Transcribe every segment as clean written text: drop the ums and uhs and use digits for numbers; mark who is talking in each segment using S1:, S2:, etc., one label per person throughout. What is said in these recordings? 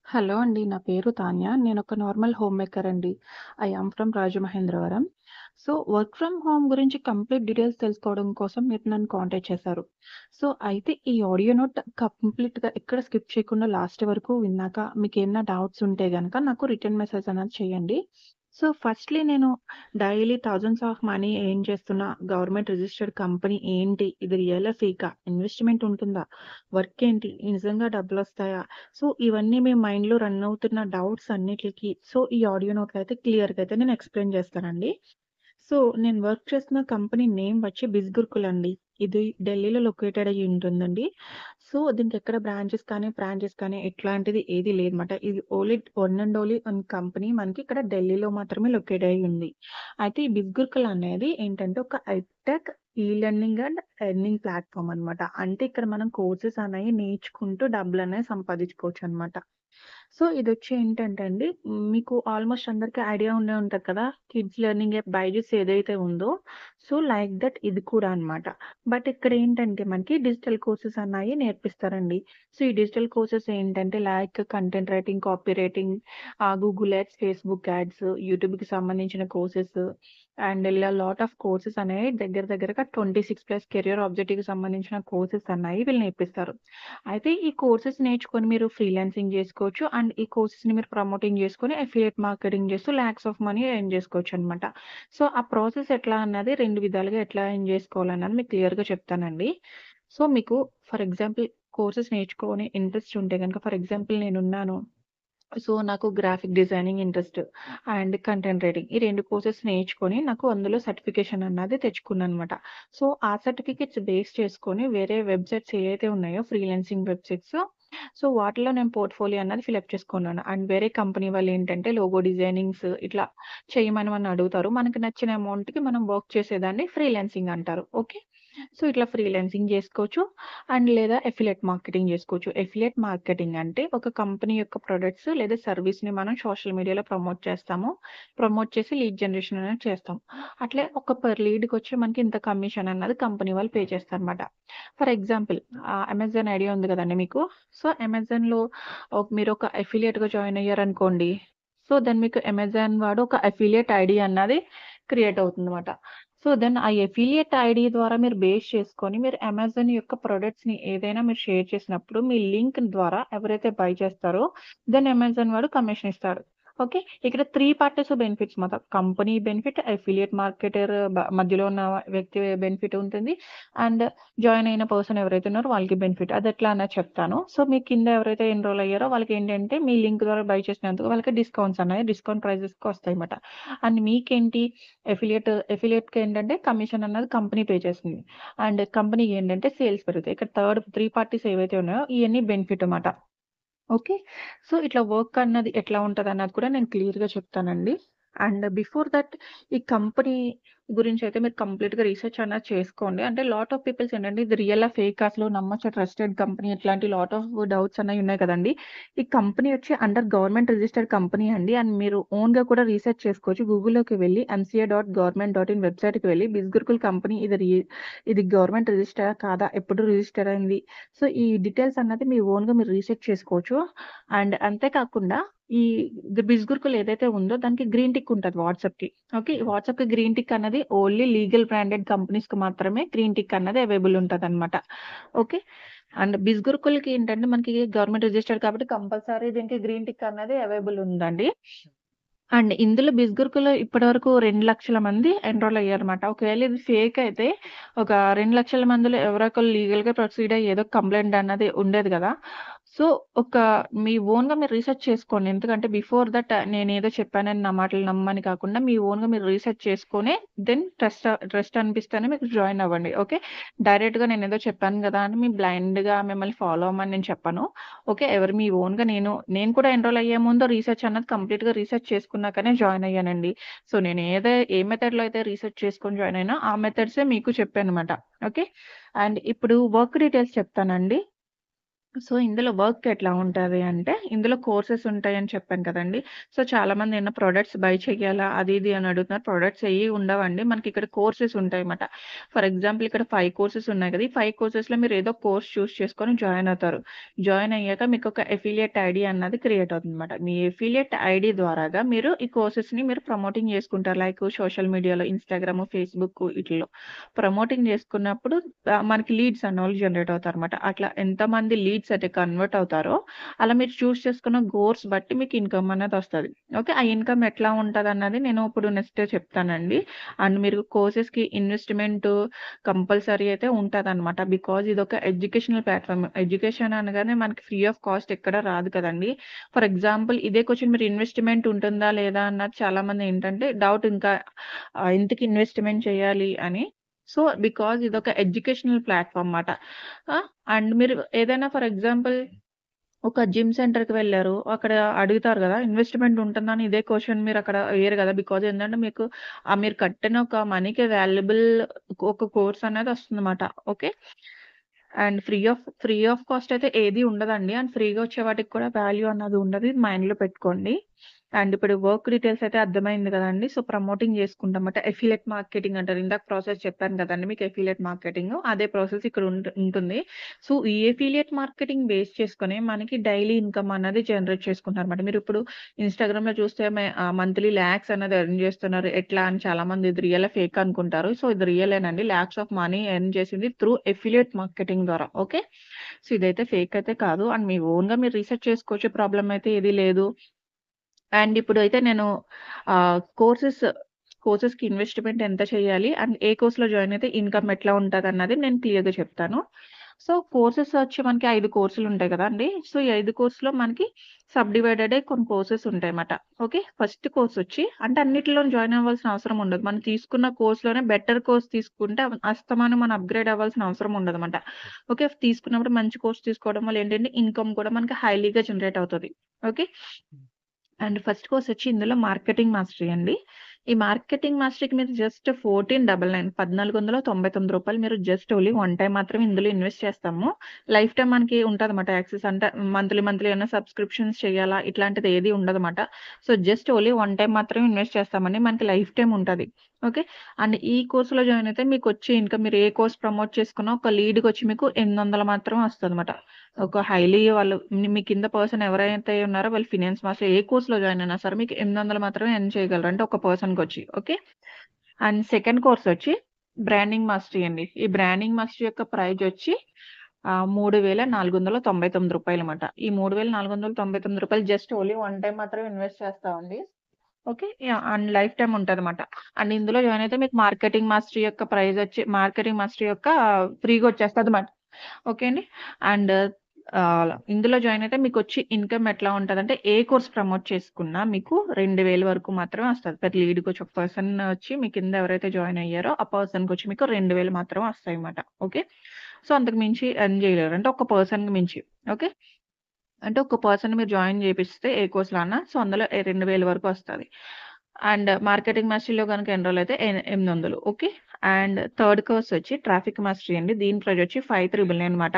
S1: Hello అండి. నా పేరు తాన్య. నేనొక నార్మల్ హోమ్ మేకర్ అండి. I am from Rajamahendravaram. So, work from home గురించి కంప్లీట్ డీటెయిల్స్ తెలుసుకోవడం కోసం మీరు నన్ను కాంటాక్ట్ చేశారు. సో, అయితే ఈ ఆడియో నోట్ కంప్లీట్‌గా ఎక్కడ స్కిప్ చేయకుండా లాస్ట్ వరకు విన్నాక మీకేమన్నా డౌట్స్ ఉంటే గనక నాకు రిటర్న్ మెసేజ్ అనేది చేయండి. సో, ఫస్ట్‌లీ నేను daily thousands of money earn చేస్తున్న గవర్నమెంట్ రిజిస్టర్డ్ కంపెనీ ఏంటి? ఇది రియలా? ఫేకా? ఇన్వెస్ట్‌మెంట్ ఉంటుందా? వర్క్ ఏంటి? నిజంగా డబ్బులొస్తాయా? సో, ఇవన్నీ మీ మైండ్‌లో రన్ అవుతున్న డౌట్స్ అన్నిట్లికి ఈ ఆడియో నోట్‌లో అయితే క్లియర్‌గా అయితే నేను ఎక్స్‌ప్లెయిన్ చేస్తానండి. సో, నేను వర్క్ చేస్తున్న కంపెనీ నేమ్ వచ్చి బిస్గురుకుల్ అండి. ఇది ఢిల్లీలో లొకేటెడ్ అయ్యి ఉంటుందండి. సో, దీనికెక్కడ బ్రాంచెస్ కానీ ఎట్లాంటిది ఏది లేదన్నమాట. ఇది only one and only one company మనకి ఇక్కడ ఢిల్లీలో మాత్రమే లొకేట్ అయ్యి ఉంది. అయితే ఈ బిస్గురుకుల్ అనేది ఏంటంటే ఒక edtech learning and earning platform అనమాట. అంటే ఇక్కడ మనం కోర్సెస్ అనేవి నేర్చుకుంటూ డబ్బులనేవి సంపాదించుకోవచ్చనమాట. సో, ఇదొచ్చి ఏంటంటే అండి, మీకు ఆల్‌మోస్ట్ అందరికి ఐడియా ఉండే ఉంటది కదా! కిడ్స్ లెర్నింగ్ యాప్ బైజూస్ ఏదైతే ఉందో, సో, లైక్ దట్ ఇది కూడా అనమాట. బట్ ఇక్కడేంటంటే మనకి డిజిటల్ కోర్సెస్ అన్నాయి నేర్పిస్తారండి. సో, ఈ డిజిటల్ కోర్సెస్ ఏంటంటే like content writing, copy writing, Google ads, Facebook ads, యూట్యూబ్‌కి సంబంధించిన కోర్సెస్ అండ్ ఇలా లాట్ ఆఫ్ కోర్సెస్ అనేవి దగ్గరగా 26+ కెరియర్ ఆబ్జెక్టివ్‌కి సంబంధించిన కోర్సెస్ అన్నాయి వీళ్ళు నేర్పిస్తారు. అయితే ఈ కోర్సెస్ నేర్చుకొని మీరు ఫ్రీలాన్సింగ్ జేసుకోవచ్చు. అండ్ ఈ కోర్సెస్‌ని మీరు ప్రమోటింగ్ జేసుకొని అఫిలియేట్ మార్కెటింగ్ చేస్తూ లాక్స్ ఆఫ్ మనీ ఎర్న్ జేసుకోవచ్చనమాట. సో, ఆ ప్రాసెస్ ఎట్లా అన్నది 2 విధాలుగా ఎట్లా ఎర్న్ జేసుకోవాలన్నది మీకు క్లియర్‌గా చెప్తానండి. సో, మీకు ఫర్ ఎగ్జాంపుల్ కోర్సెస్ నేర్చుకొని ఇంట్రెస్ట్ ఉంటే గనుక ఫర్ ఎగ్జాంపుల్ నేనున్నాను. సో, నాకు graphic designing interest and content writing. ఈ 2 కోర్సెస్ నేర్చుకొని నాకు అందులో సర్టిఫికేషన్ అన్నది తెచ్చుకున్నాననమాట. సో, ఆ సర్టిఫికేట్స్ బేస్ చేసుకొని వేరే వెబ్‌సైట్స్ ఏవైతే ఉన్నాయో ఫ్రీలాన్సింగ్ వెబ్‌సైట్స్ సో, వాటిలో నేను పోర్ట్‌ఫోలియో అన్నది ఫిలప్ చేసుకున్నాను. అండ్ వేరే కంపెనీ వాళ్ళేంటంటే లోగో డిజైనింగ్స్ ఇట్లా చేయమని అడుగుతారు. మనకి నచ్చిన అమౌంట్‌కి మనం వర్క్ చేసేదాన్ని ఫ్రీలాన్సింగ్ అంటారు. ఓకే. సో, ఇట్లా ఫ్రీలాన్సింగ్ జేసుకోవచ్చు. అండ్ లేదా ఎఫిలియేట్ మార్కెటింగ్ జేసుకోవచ్చు. ఎఫిలియేట్ మార్కెటింగ్ అంటే ఒక కంపెనీ యొక్క ప్రొడక్ట్స్ లేదా సర్వీస్‌ని మనం సోషల్ మీడియాలో ప్రమోట్ చేస్తాము. ప్రమోట్ చేసి లీడ్ జనరేషన్ అనేది చేస్తాం. అట్లే ఒక పర్ లీడ్‌కొచ్చి మనకి ఇంత కమిషన్ అన్నది కంపెనీ వాళ్ళు పే చేస్తారనమాట. ఫర్ ఎగ్జాంపుల్ అమెజాన్ ఐడియా ఉంది గదండీ మీకు. సో, అమెజాన్‌లో మీరొక అఫిలియేట్‌గా జాయిన్ అయ్యారనుకోండి. సో, దెన్ మీకు అమెజాన్ వాడు ఒక అఫిలియేట్ ఐడీ అన్నది క్రియేట్ అవుతుందన్నమాట. సో, దెన్ ఆ ఎఫిలియేట్ ఐడీ ద్వారా మీరు బేస్ చేసుకొని మీరు అమెజాన్ యొక్క ప్రొడక్ట్స్‌ని ఏదైనా మీరు షేర్ చేసినప్పుడు మీ లింక్ ద్వారా ఎవరైతే బై చేస్తారో దెన్ అమెజాన్ వాడు కమిషన్ ఇస్తాడు. ఓకే. ఇక్కడ 3 పార్టీస్ బెనిఫిట్స్ మాట. కంపెనీ బెనిఫిట్, అఫిలియేట్ మార్కెటర్ మధ్యలో ఉన్న వ్యక్తి బెనిఫిట్ ఉంటుంది. అండ్ జాయిన్ అయిన పర్సన్ ఎవరైతే ఉన్నారో వాళ్ళకి బెనిఫిట్. అదెట్లా అన్నది చెప్తాను. సో, మీ కింద ఎవరైతే ఎన్రోల్ అయ్యారో వాళ్ళకేంటంటే మీ లింక్ ద్వారా బై చేసినందుకు వాళ్ళకి డిస్కౌంట్స్ అనేవి డిస్కౌంట్ ప్రైజెస్‌కి వస్తాయన్నమాట. అండ్ మీకేంటి ఎఫిలియేట్‌కేంటంటే కమిషన్ అన్నది కంపెనీ పే చేస్తుంది. అండ్ కంపెనీకి ఏంటంటే సేల్స్ పెరుగుతాయి. ఇక్కడ థర్డ్ 3 పార్టీస్ ఏవైతే ఉన్నాయో ఇయన్నీ బెనిఫిట్ మాట. ఓకే. సో, ఇట్లా వర్క్ అన్నది ఎట్లా ఉంటదన్నది కూడా నేను క్లియర్‌గా చెప్తానండి. అండ్ బిఫోర్ దట్ ఈ కంపెనీ గురించయితే మీరు కంప్లీట్‌గా రీసెర్చ్ అన్నది చేసుకోండి. అంటే లాట్ ఆఫ్ పీపుల్స్ ఏంటంటే ఇది రియలా? ఫేకా? అసలు నమ్మొచ్చా? ట్రస్టెడ్ కంపెనీ ఇట్లాంటి లాట్ ఆఫ్ డౌట్స్ అనేవి ఉన్నాయి కదండీ! ఈ కంపెనీ వచ్చి అండర్ గవర్నమెంట్ రిజిస్టర్డ్ కంపెనీ అండి. అండ్ మీరు ఓన్‌గా కూడా రీసెర్చ్ చేసుకోవచ్చు. గూగుల్‌లోకి వెళ్లి ఎంసీఏ.గవర్నమెంట్.ఇన్ వెబ్‌సైట్‌కి వెళ్లి బిస్గురుకుల్ కంపెనీ ఇది గవర్నమెంట్ రిజిస్టరా? కాదా? ఎప్పుడు రిజిస్టర్ అయింది? సో, ఈ డీటెయిల్స్ అన్నది మీ ఓన్‌గా మీరు రీసెర్చ్ చేసుకోవచ్చు. అండ్ అంతే కాకుండా ఈ బిస్గురుకుల్ ఏదైతే ఉందో దానికి గ్రీన్ టిక్ ఉంటది వాట్సాప్‌కి. ఓకే. వాట్సాప్‌కి గ్రీన్ టిక్ అన్నది ఓన్లీ లీగల్ బ్రాండెడ్ కంపెనీస్‌కి మాత్రమే గ్రీన్ టిక్ అన్నది అవైలబుల్ ఉంటదనమాట. ఓకే. అండ్ బిస్గురుకుల్‌కి ఏంటంటే మనకి గవర్నమెంట్ రిజిస్టర్డ్ కాబట్టి కంపల్సరీ దీనికి గ్రీన్ టిక్ అన్నది అవైలబుల్ ఉందండి. అండ్ ఇందులో బిస్గురుకులో ఇప్పటివరకు 2,00,000 మంది ఎన్రోల్ అయ్యారన్నమాట. ఒకవేళ ఇది ఫేక్ అయితే ఒక 2,00,000 మందిలో ఎవరో ఒకళ్ళు లీగల్‌గా ప్రొసీడ్ అయ్యి ఏదో కంప్లెయింట్ అన్నది ఉండేది గదా! సో, ఒక మీ ఓన్‌గా మీరు రీసెర్చ్ చేసుకోండి. ఎందుకంటే బిఫోర్ దట్ నేనేదో చెప్పానని నా మాటలు నమ్మని కాకుండా మీ ఓన్‌గా మీరు రీసెర్చ్ చేసుకొని దెన్ ట్రస్ట్ అనిపిస్తేనే మీకు జాయిన్ అవ్వండి. ఓకే. డైరెక్ట్‌గా నేనేదో చెప్పాను గదా! అని మీ బ్లైండ్‌గా మిమ్మల్ని ఫాలో అవ్వమని నేను చెప్పను. ఓకే. ఎవరు మీ ఓన్‌గా నేను కూడా ఎన్రోల్ అయ్యే ముందు రీసెర్చ్ అన్నది కంప్లీట్‌గా రీసెర్చ్ చేసుకున్నాకనే జాయిన్ అయ్యానండి. సో, నేను ఏ మెథడ్‌లో అయితే రీసెర్చ్ చేసుకొని జాయిన్ అయినా ఆ మెథడ్సే మీకు చెప్పానన్నమాట. ఓకే. అండ్ ఇప్పుడు వర్క్ డీటెయిల్స్ చెప్తానండి. సో, ఇందులో వర్క్ ఎట్లా ఉంటది అంటే, ఇందులో కోర్సెస్ ఉంటాయని చెప్పాను కదండీ! సో, చాలామంది ఏమన్నా ప్రొడక్ట్స్ బై చెయ్యాలా? అది ఇది అని అడుగుతున్నారు. ప్రొడక్ట్స్ ఏయి ఉండవండి. మనకిక్కడ కోర్సెస్ ఉంటాయన్నమాట. ఫర్ ఎగ్జాంపుల్ ఇక్కడ 5 కోర్సెస్ ఉన్నాయి కదా! ఈ 5 కోర్సెస్‌లో మీరు ఏదో కోర్స్ చూజ్ చేసుకొని జాయిన్ అవుతారు. జాయిన్ అయ్యాక మీకొక అఫిలియేట్ ఐడీ అన్నది క్రియేట్ అవుతుందన్నమాట. మీ అఫిలియేట్ ఐడీ ద్వారాగా మీరు ఈ కోర్సెస్‌ని మీరు ప్రమోటింగ్ చేసుకుంటారు. లైక్ సోషల్ మీడియాలో ఇన్‌స్టాగ్రామ్, ఫేస్‌బుక్ ఈటిల్లో. ప్రమోటింగ్ చేసుకున్నప్పుడు మనకి లీడ్స్ అనేవాళ్ళు జనరేట్ అవుతారన్నమాట. అట్లా ఎంతమంది లీడ్స్ అయితే కన్వర్ట్ అవుతారో, అలా మీరు చూజ్ చేసుకున్న కోర్స్ బట్టి మీకు ఇన్‌కమ్ అనేదొస్తది. ఓకే. ఆ ఇన్‌కమ్ ఎట్లా ఉంటదన్నది నేను ఇప్పుడు నెక్స్ట్ చెప్తానండి. అండ్ మీరు కోర్సెస్‌కి ఇన్వెస్ట్‌మెంట్ కంపల్సరీ అయితే ఉంటదన్నమాట. బికాజ్ ఇదొక ఎడ్యుకేషనల్ ప్లాట్‌ఫార్మ్. ఎడ్యుకేషన్ అనగానే మనకి ఫ్రీ ఆఫ్ కాస్ట్ ఎక్కడ రాదు కదండీ! ఫర్ ఎగ్జాంపుల్ ఇదే క్వెషన్ మీరు ఇన్వెస్ట్‌మెంట్ ఉంటుందా? లేదా? అన్నది చాలామంది ఏంటంటే డౌట్ ఇంకా ఎంతకి ఇన్వెస్ట్‌మెంట్ చేయాలి అని. సో, బికాజ్ ఇదొక ఎడ్యుకేషనల్ ప్లాట్‌ఫార్మ్ మాట. ఆ! అండ్ మీరు ఏదైనా ఫర్ ఎగ్జాంపుల్ ఒక జిమ్ సెంటర్‌కి వెళ్లారు. అక్కడ అడుగుతారు గదా! ఇన్వెస్ట్‌మెంట్ ఉంటుందా అని ఇదే క్వెషన్ మీరక్కడ ఎయ్యరు గదా! బికాజ్ ఏందంటే మీకు మీరు కట్టిన ఒక మనీకి వాల్యుబుల్ ఒక కోర్స్ అనేది వస్తుందన్నమాట. Okay. And free of cost అయితే ఏది ఉండదండి. అండ్ ఫ్రీగా వచ్చే వాటికి కూడా వాల్యూ అన్నది ఉండదు. ఇది మైండ్‌లో పెట్టుకోండి. అండ్ ఇప్పుడు వర్క్ డీటెయిల్స్ అయితే అర్థమైంది కదండీ! సో, ప్రమోటింగ్ చేసుకుంటామట. అఫిలియేట్ మార్కెటింగ్ అంటారు. ఇందాక ప్రాసెస్ చెప్పాను కదండీ మీకు అఫిలియేట్ మార్కెటింగ్. అదే ప్రాసెస్ ఇక్కడ ఉంటుంది. సో, ఈ అఫిలియేట్ మార్కెటింగ్ బేస్ చేసుకొని మనకి డైలీ ఇన్‌కమ్ అన్నది జనరేట్ చేసుకుంటున్నారన్నమాట. మీరిప్పుడు ఇన్‌స్టాగ్రామ్‌లో చూస్తే మంత్లీ లాక్స్ అన్నది ఎర్న్ చేస్తున్నారు. ఎట్లా అని చాలామంది ఇది రియలా, ఫేకా అనుకుంటారు. సో, ఇది రియలేనండి. లాక్స్ ఆఫ్ మనీ ఎర్న్ చేసింది త్రూ అఫిలియేట్ మార్కెటింగ్ ద్వారా. ఓకే. సో, ఇదైతే ఫేక్ అయితే కాదు. అండ్ మీ ఓన్‌గా మీరు రిసర్చ్ చేసుకోవచ్చు. ప్రాబ్లమ్ అయితే ఏది లేదు. అండ్ ఇప్పుడైతే నేను కోర్సెస్‌కి ఇన్వెస్ట్‌మెంట్ ఎంత చేయాలి? అండ్ ఏ కోర్స్‌లో జాయిన్ అయితే ఇన్‌కమ్ ఎట్లా ఉంటదన్నది నేను క్లియర్‌గా చెప్తాను. సో, కోర్సెస్ వచ్చి మనకి 5 కోర్సులుంటాయి కదండీ! సో, ఈ 5 కోర్స్‌లో మనకి సబ్ డివైడెడే కొన్ని కోర్సెస్ ఉంటాయన్నమాట. ఓకే. ఫస్ట్ కోర్స్ వచ్చి అంటే అన్నిటిలోను జాయిన్ అవ్వాల్సిన అవసరం ఉండదు. మనం తీసుకున్న కోర్స్‌లోనే బెటర్ కోర్స్ తీసుకుంటే అస్తమానం మనం అప్‌గ్రేడ్ అవ్వాల్సిన అవసరం ఉండదన్నమాట. ఓకే. తీసుకున్నప్పుడు మంచి కోర్స్ తీసుకోవడం వల్ల ఏంటంటే ఇన్‌కమ్ కూడా మనకి హైలీగా జనరేట్ అవుతది. ఓకే. అండ్ ఫస్ట్ కోర్స్ వచ్చి ఇందులో మార్కెటింగ్ మాస్టరీ అండి. ఈ మార్కెటింగ్ మాస్టరీకి మీరు జస్ట్ 1499 రూపాయలు మీరు జస్ట్ ఓన్లీ వన్ టైమ్ మాత్రమే ఇందులో ఇన్వెస్ట్ చేస్తాము. లైఫ్ టైమ్ మనకి ఉంటదన్నమాట యాక్సెస్. అంటే మంత్లీ ఏమైనా సబ్స్క్రిప్షన్స్ చేయాలా ఇట్లాంటిది ఏది ఉండదన్నమాట. So, just only one time మాత్రమే ఇన్వెస్ట్ చేస్తామండి. మనకి లైఫ్ టైమ్ ఉంటది. ఓకే. అండ్ ఈ కోర్స్‌లో జాయిన్ అయితే మీకొచ్చే ఇన్‌కమ్ మీరు ఏ కోర్స్ ప్రమోట్ చేసుకున్నా ఒక లీడ్‌కొచ్చి మీకు 800 మాత్రమే వస్తదన్నమాట. ఒక హైలీ వాళ్ళు మీ కింద పర్సన్ ఎవరైతే ఉన్నారో వాళ్ళు ఫినాన్స్ మాస్టర్ ఏ కోర్స్‌లో జాయిన్ అయినా సరే మీకు 800 మాత్రమే ఎర్న్ చేయగలరు. అంటే ఒక పర్సన్‌కొచ్చి. ఓకే. అండ్ సెకండ్ కోర్స్ వచ్చి బ్రాండింగ్ మాస్టరీ అండి. ఈ బ్రాండింగ్ మాస్టరీ యొక్క ప్రైజ్ వచ్చి రూ. 3499 మాట. ఈ రూ. 3499 జస్ట్ ఓన్లీ వన్ టైమ్ మాత్రమే ఇన్వెస్ట్ చేస్తామండి. Okay. Yeah! And life time ఉంటదన్నమాట. అండ్ ఇందులో జాయిన్ అయితే మీకు మార్కెటింగ్ మాస్టరీ యొక్క ఫ్రీగా వచ్చేస్తదన్నమాట. ఓకే అండి. అండ్ ఇందులో జాయిన్ అయితే మీకొచ్చి ఇన్‌కమ్ ఎట్లా ఉంటదంటే, ఏ కోర్స్ ప్రమోట్ చేసుకున్నా మీకు 2000 వరకు మాత్రమే వస్తది. ప్రతి లీడ్‌కొచ్చి ఒక పర్సన్ వచ్చి మీ కింద ఎవరైతే జాయిన్ అయ్యారో, ఆ పర్సన్‌కొచ్చి మీకు 2000 మాత్రమే వస్తాయన్నమాట. ఓకే. సో, అంతకు మించి ఎర్న్ చేయలేరు. అంటే ఒక పర్సన్‌కి మించి. ఓకే. అంటే ఒక పర్సన్ మీరు జాయిన్ చేపిస్తే ఏ కోర్స్‌లో అన్నా సో, అందులో 2000 వరకు వస్తది. అండ్ మార్కెటింగ్ మాస్టరీలో గనుక ఎన్రోల్ అయితే 800 ఓకే. అండ్ థర్డ్ కోర్స్ వచ్చి ట్రాఫిక్ మాస్టరీ అండి. దీని ప్రైస్ వచ్చి 5399 అనమాట.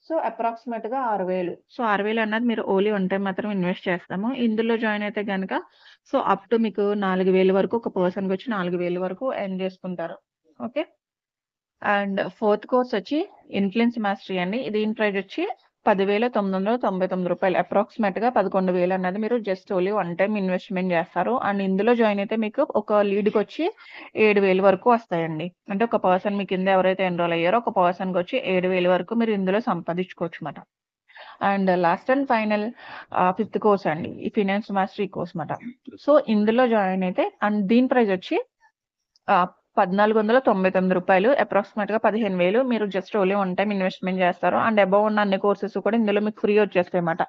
S1: సో, అప్రాక్సిమేట్‌గా 6000. సో, 6000 అన్నది మీరు ఓన్లీ వన్ టైమ్ మాత్రం ఇన్వెస్ట్ చేస్తాము. ఇందులో జాయిన్ అయితే గనక సో, అప్ టు మీకు 4000 వరకు ఒక పర్సన్‌కొచ్చి 4000 వరకు ఎర్న్ చేసుకుంటారు. ఓకే. అండ్ ఫోర్త్ కోర్స్ వచ్చి ఇన్‌ఫ్లుయెన్స్ మాస్టరీ అండి. దీని ప్రైస్ వచ్చి రూ. 10,999 అప్రాక్సిమేట్‌గా 11,000 అన్నది మీరు just only one time investment చేస్తారు. అండ్ ఇందులో జాయిన్ అయితే మీకు ఒక లీడ్‌కొచ్చి 7,000 వరకు వస్తాయండి. అంటే ఒక పర్సన్ మీ కింద ఎవరైతే ఎన్రోల్ అయ్యారో ఒక పర్సన్‌కొచ్చి 7,000 వరకు మీరు ఇందులో సంపాదించుకోవచ్చుమాట. And last and final fifth course అండి. ఈ ఫినాన్స్ మాస్టరీ కోర్స్ మాట. సో, ఇందులో జాయిన్ అయితే అండ్ దీని ప్రైస్ వచ్చి రూ. 1499 అప్రాక్సిమేట్‌గా 15,000 మీరు just only one time investment చేస్తారు. అండ్ అబోవ్ ఉన్న అన్ని కోర్సెస్ కూడా ఇందులో మీకు ఫ్రీ వచ్చేస్తాయన్నమాట.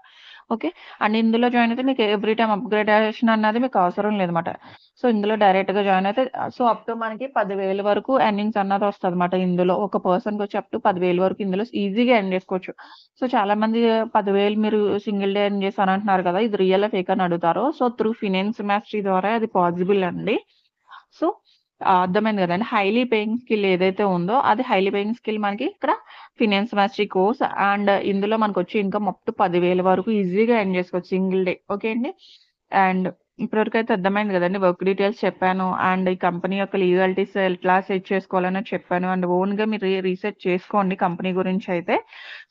S1: ఓకే. అండ్ ఇందులో జాయిన్ అయితే మీకు ఎవ్రీ టైమ్ అప్‌గ్రేడేషన్ అన్నది మీకు అవసరం లేదన్నమాట. సో, ఇందులో డైరెక్ట్‌గా జాయిన్ అయితే సో, అప్ టు మనకి 10,000 వరకు ఎర్నింగ్స్ అన్నది వస్తదన్నమాట ఇందులో. ఒక పర్సన్‌కొచ్చి అప్ టు 10,000 వరకు ఇందులో ఈజీగా ఎర్న్ చేసుకోవచ్చు. సో, చాలామంది 10,000 మీరు సింగిల్ డే ఎర్న్ చేశాను అంటున్నారు కదా! ఇది రియలా? ఫేకా? అని అడుగుతారు. సో, త్రూ ఫినాన్స్ మాస్టరీ ద్వారా అది పాసిబుల్ అండి. సో, అర్థమైంది గదండీ. హైలీ పేయింగ్ స్కిల్ ఏదైతే ఉందో, అది హైలీ పేయింగ్ స్కిల్ మనకి ఇక్కడ ఫినాన్స్ మాస్టరీ కోర్స్ అండ్ ఇందులో మనకొచ్చే ఇన్‌కమ్ అప్ టు 10,000 వరకు ఈజీగా ఎర్న్ చేసుకోవచ్చు సింగిల్ డే. ఓకే అండి. అండ్ ఇప్పటివరకైతే అర్థమైంది గదండీ. వర్క్ డీటెయిల్స్ చెప్పాను. అండ్ ఈ కంపెనీ యొక్క లీగాలిటీస్ ఎట్లా సెట్ చేసుకోవాలనేది చెప్పాను. అండ్ ఓన్‌గా మీరు రీసెర్చ్ చేసుకోండి కంపెనీ గురించయితే.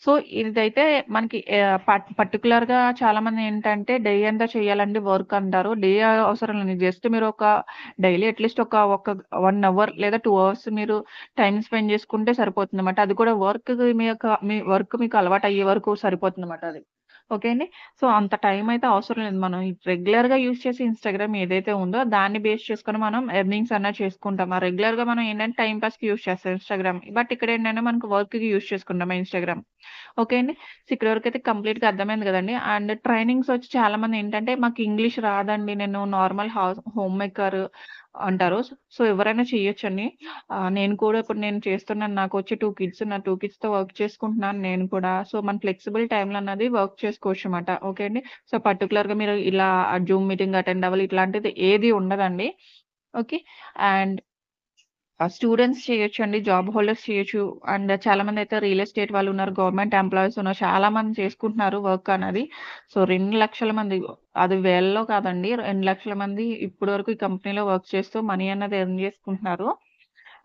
S1: సో, ఇదైతే మనకి పర్టిక్యులర్‌గా చాలామంది ఏంటంటే డే అంతా చేయాలండి వర్క్ అంటారు. డే అవసరం లేదు. జస్ట్ మీరు డైలీ అట్‌లీస్ట్ ఒక 1 అవర్ లేదా 2 అవర్స్ మీరు టైమ్ స్పెండ్ చేసుకుంటే సరిపోతుందన్నమాట. అది కూడా మీ వర్క్ మీకు అలవాటయ్యే వరకు సరిపోతుందన్నమాట అది. ఓకే అండి. సో, అంత టైమయితే అవసరం లేదు. మనం రెగ్యులర్‌గా యూజ్ చేసే ఇన్‌స్టాగ్రామ్ ఏదైతే ఉందో దాన్ని బేస్ చేసుకొని మనం ఎర్నింగ్స్ అన్నది చేసుకుంటాం. రెగ్యులర్‌గా మనం ఏంటంటే టైమ్ పాస్‌కి యూజ్ చేస్తాం ఇన్‌స్టాగ్రామ్. బట్ ఇక్కడేంటంటే మనకు వర్క్‌కి యూజ్ చేసుకుంటాం ఇన్‌స్టాగ్రామ్. ఓకే అండి. సో, ఇక్కడి వరకైతే కంప్లీట్‌గా అర్థమైంది గదండీ. అండ్ ట్రైనింగ్స్ వచ్చి చాలామంది ఏంటంటే మాకు ఇంగ్లీష్ రాదండి. నేను నార్మల్ హోమ్ మేకర్ అంటారు. సో, ఎవరైనా చేయొచ్చండి. నేను కూడా ఇప్పుడు నేను చేస్తున్నాను. నాకొచ్చి 2 కిడ్స్. నా 2 కిడ్స్‌తో వర్క్ చేసుకుంటున్నాను నేను కూడా. సో, మన ఫ్లెక్సిబుల్ టైమ్‌లో అన్నది వర్క్ చేసుకోవచ్చన్నమాట. ఓకే అండి. సో, పర్టిక్యులర్‌గా మీరు ఇలా జూమ్ మీటింగ్ అటెండ్ అవ్వాలి ఇట్లాంటిది ఏది ఉండదండి. ఓకే. అండ్ స్టూడెంట్స్ చేయొచ్చండి. జాబ్ హోల్డర్స్ చేయొచ్చు. అండ్ చాలామందయితే రియల్ ఎస్టేట్ వాళ్ళున్నారు. గవర్నమెంట్ ఎంప్లాయీస్ ఉన్నారు. చాలా మంది చేసుకుంటున్నారు వర్క్ అనేది. సో, 2,00,000 మంది అది వేలలో కాదండి. 2,00,000 మంది ఇప్పటి వరకు ఈ కంపెనీలో వర్క్ చేస్తూ మనీ అన్నది ఎర్న్ చేసుకుంటున్నారు.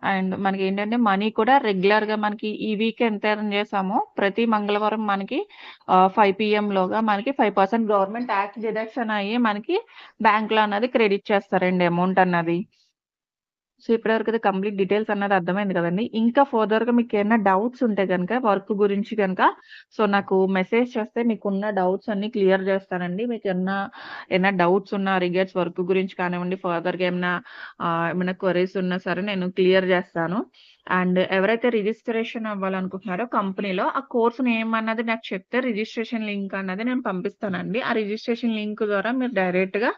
S1: అండ్ మనకేంటంటే మనీ కూడా రెగ్యులర్‌గా మనకి ఈ వీక్ ఎంత ఎర్న్ చేసామో ప్రతి మంగళవారం మనకి 5 పీఎంలోగా మనకి 5% గవర్నమెంట్ టాక్స్ డిడక్షన్ అయ్యి మనకి బ్యాంక్‌లో అన్నది క్రెడిట్ చేస్తారండి అమౌంట్ అన్నది. సో, ఇప్పటివరకైతే కంప్లీట్ డీటెయిల్స్ అన్నది అర్థమైంది కదండీ. ఇంకా ఫర్దర్‌గా మీకేమన్నా డౌట్స్ ఉంటే గనక వర్క్ గురించి గనక సో, నాకు మెసేజ్ చేస్తే మీకున్న డౌట్స్ అన్నీ క్లియర్ చేస్తానండి. ఏమన్నా డౌట్స్ ఉన్నా రిగార్డ్స్ వర్క్ గురించి కానివ్వండి, ఫర్దర్‌గా ఏమన్నా క్వెరీస్ ఉన్నా సరే నేను క్లియర్ చేస్తాను. అండ్ ఎవరైతే రిజిస్ట్రేషన్ అవ్వాలనుకుంటున్నారో కంపెనీలో ఆ కోర్స్ నేమ్ అన్నది నాకు చెప్తే రిజిస్ట్రేషన్ లింక్ అన్నది నేను పంపిస్తానండి. ఆ రిజిస్ట్రేషన్ లింక్ ద్వారా మీరు డైరెక్ట్‌గా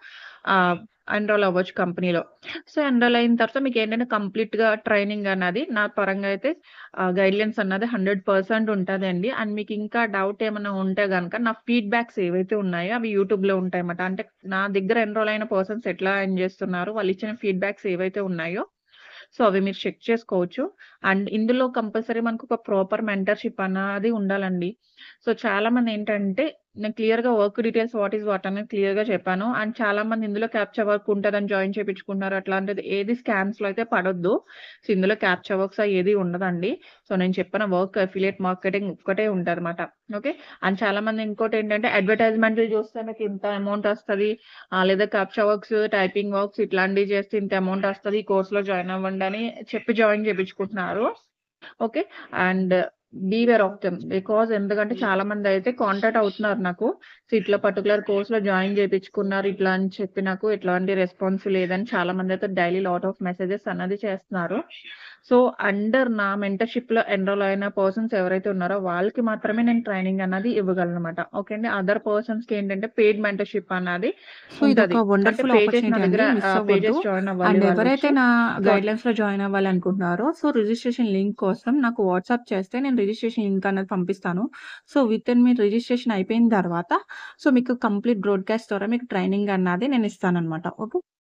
S1: ఆహ్, ఎన్రోల్ అవ్వచ్చు కంపెనీలో. సో, ఎన్రోల్ అయిన తర్వాత మీకేంటంటే కంప్లీట్‌గా ట్రైనింగ్ అన్నది నా పరంగా అయితే గైడ్‌లైన్స్ అన్నది 100% ఉంటదండి. అండ్ మీకింకా డౌట్ ఏమన్నా ఉంటే గనక నా ఫీడ్‌బ్యాక్స్ ఏవైతే ఉన్నాయో అవి యూట్యూబ్‌లో ఉంటాయన్నమాట. అంటే నా దగ్గర ఎన్రోల్ అయిన పర్సన్స్ ఎట్లా ఎర్న్ చేస్తున్నారు, వాళ్ళిచ్చిన ఫీడ్‌బ్యాక్స్ ఏవైతే ఉన్నాయో సో, అవి మీరు చెక్ చేసుకోవచ్చు. అండ్ ఇందులో కంపల్సరీ మనకొక ప్రాపర్ మెంటర్‌షిప్ అన్నది ఉండాలండి. సో, చాలామందేంటంటే నేను క్లియర్‌గా work details what is what అనేది క్లియర్‌గా చెప్పాను. అండ్ చాలామంది ఇందులో క్యాప్చా వర్క్ ఉంటదని జాయిన్ చేపించుకుంటున్నారు. అట్లాంటిది ఏది స్కామ్స్‌లో అయితే పడొద్దు. సో, ఇందులో క్యాప్చా వర్క్స్ ఏది ఉండదండి. సో, నేను చెప్పిన వర్క్ అఫిలియేట్ మార్కెటింగ్ ఒక్కటే ఉంటదన్నమాట. ఓకే. అండ్ చాలామంది ఇంకోటేంటంటే అడ్వర్‌టైజ్‌మెంట్‌లు చూస్తే మీకింత అమౌంట్ ఒస్తది. లేదా క్యాప్చా వర్క్స్, టైపింగ్ వర్క్స్ ఇట్లాంటివి చేస్తే ఇంత అమౌంట్ ఒస్తది. ఈ కోర్స్‌లో జాయిన్ అవ్వండి అని చెప్పి జాయిన్ చేపించుకుంటున్నారు. Okay. And beware of them. ఎందుకంటే చాలా మందయితే కాంటాక్ట్ అవుతున్నారు నాకు. సో, ఇట్లా పర్టిక్యులర్ కోర్స్‌లో జాయిన్ చేపించుకున్నారు. ఇట్లా అని చెప్పి నాకు ఎట్లాంటి రెస్పాన్స్ లేదని చాలా మందయితే డైలీ లాట్ ఆఫ్ మెసేజెస్ అన్నది చేస్తున్నారు. సో, అండర్ నా మెంటర్‌షిప్‌లో ఎన్రోల్ అయిన పర్సన్స్ ఎవరైతే ఉన్నారో వాళ్ళకి మాత్రమే నేను ట్రైనింగ్ అన్నది ఇవ్వగలనన్నమాట. ఓకే అండి. అదర్ పర్సన్స్‌కి ఏంటంటే పెయిడ్ మెంటర్‌షిప్ అన్నది
S2: సో, ఇదొక
S1: ఉంటది. అంటే
S2: వండర్‌ఫుల్
S1: పే చేసి నా
S2: ఆపర్చునిటీ
S1: దగ్గర
S2: అండి. మిస్ అవ్వద్దు.
S1: పేజెస్ జాయిన్ అవ్వాలి
S2: అండ్ ఎవరైతే
S1: వాళ్ళొచ్చి.
S2: నా
S1: సో
S2: గైడ్‌లైన్స్‌లో జాయిన్ అవ్వాలనుకుంటున్నారో, సో, రిజిస్ట్రేషన్ లింక్ కోసం నాకు వాట్సాప్ చేస్తే నేను రిజిస్ట్రేషన్ లింక్ అనేది పంపిస్తాను. సో, మీరు రిజిస్ట్రేషన్ అయిపోయిన తర్వాత సో, మీకు కంప్లీట్ బ్రాడ్‌కాస్ట్ ద్వారా మీకు ట్రైనింగ్ అన్నది నేను ఇస్తాననమాట. ఓకే.